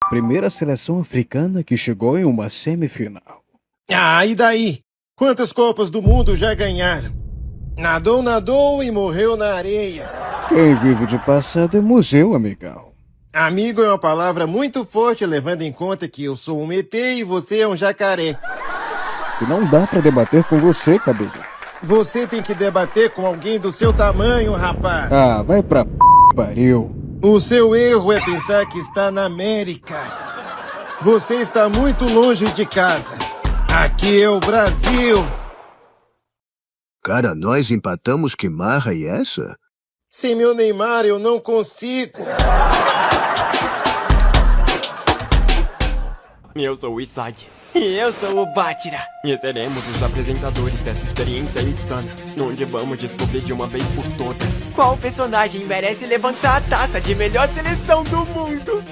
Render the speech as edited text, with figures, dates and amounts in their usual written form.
Primeira seleção africana que chegou em uma semifinal. Ah, e daí? Quantas Copas do Mundo já ganharam? Nadou e morreu na areia. Quem vive de passado é museu, amigão. Amigo é uma palavra muito forte, levando em conta que eu sou um ET e você é um jacaré. E não dá pra debater com você, cabelo. Você tem que debater com alguém do seu tamanho, rapaz. Ah, vai pra pariu. O seu erro é pensar que está na América. Você está muito longe de casa. Aqui é o Brasil. Cara, nós empatamos, que marra é essa? Sem meu Neymar eu não consigo. Eu sou o Isagi. E eu sou o Bátira. E seremos os apresentadores dessa experiência insana, onde vamos descobrir de uma vez por todas qual personagem merece levantar a taça de melhor seleção do mundo.